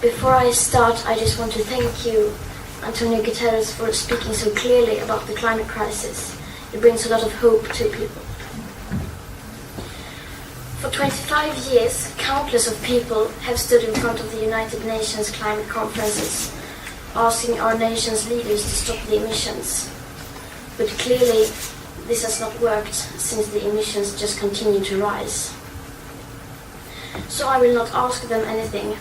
Before I start, I just want to thank you, Antonio Guterres, for speaking so clearly about the climate crisis. It brings a lot of hope to people. For 25 years, countless of people have stood in front of the United Nations climate conferences, asking our nation's leaders to stop the emissions. But clearly, this has not worked, since the emissions just continue to rise. So I will not ask them anything.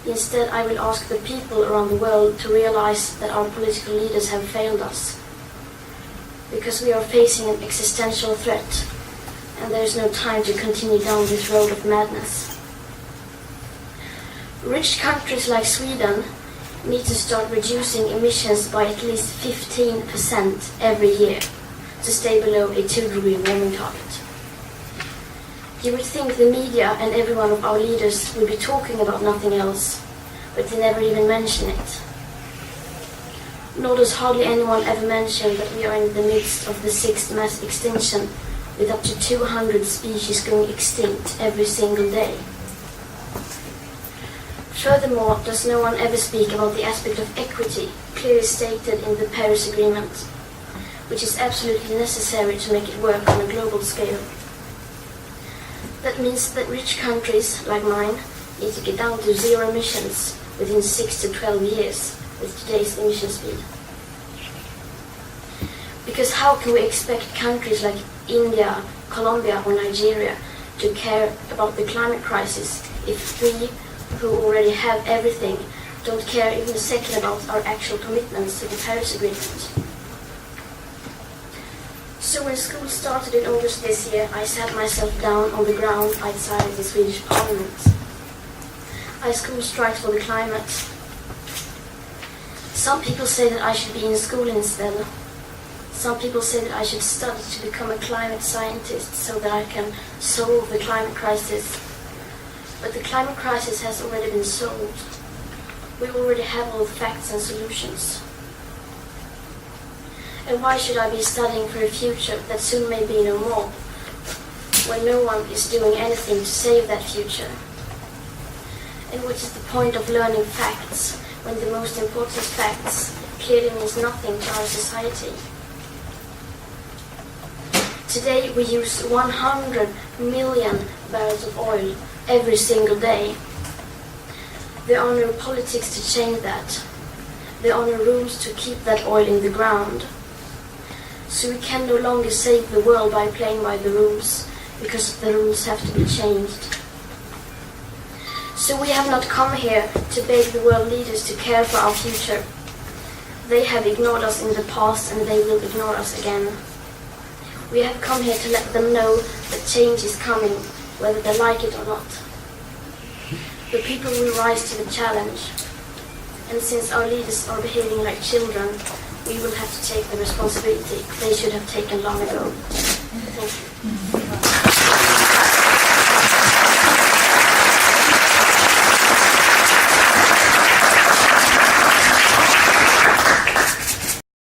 Instead, I will ask the people around the world to realize that our political leaders have failed us. Because we are facing an existential threat, and there is no time to continue down this road of madness. Rich countries like Sweden need to start reducing emissions by at least 15% every year to stay below a 2-degree warming target. You would think the media and every one of our leaders would be talking about nothing else, but they never even mention it. Nor does hardly anyone ever mention that we are in the midst of the 6th mass extinction, with up to 200 species going extinct every single day. Furthermore, does no one ever speak about the aspect of equity clearly stated in the Paris Agreement, which is absolutely necessary to make it work on a global scale. That means that rich countries, like mine, need to get down to zero emissions within 6 to 12 years with today's emission speed. Because how can we expect countries like India, Colombia or Nigeria to care about the climate crisis if we, who already have everything, don't care even a second about our actual commitments to the Paris Agreement? So when school started in August this year, I sat myself down on the ground outside the Swedish Parliament. I school strike for the climate. Some people say that I should be in school instead. Some people say that I should study to become a climate scientist so that I can solve the climate crisis. But the climate crisis has already been solved. We already have all the facts and solutions. And why should I be studying for a future that soon may be no more, when no one is doing anything to save that future? And what is the point of learning facts when the most important facts clearly means nothing to our society? Today we use 100 million barrels of oil every single day. There are no politics to change that. There are no rules to keep that oil in the ground. So we can no longer save the world by playing by the rules, because the rules have to be changed. So we have not come here to beg the world leaders to care for our future. They have ignored us in the past and they will ignore us again. We have come here to let them know that change is coming, whether they like it or not. The people will rise to the challenge. And since our leaders are behaving like children, we will have to take the responsibility they should have taken long ago. Thank you.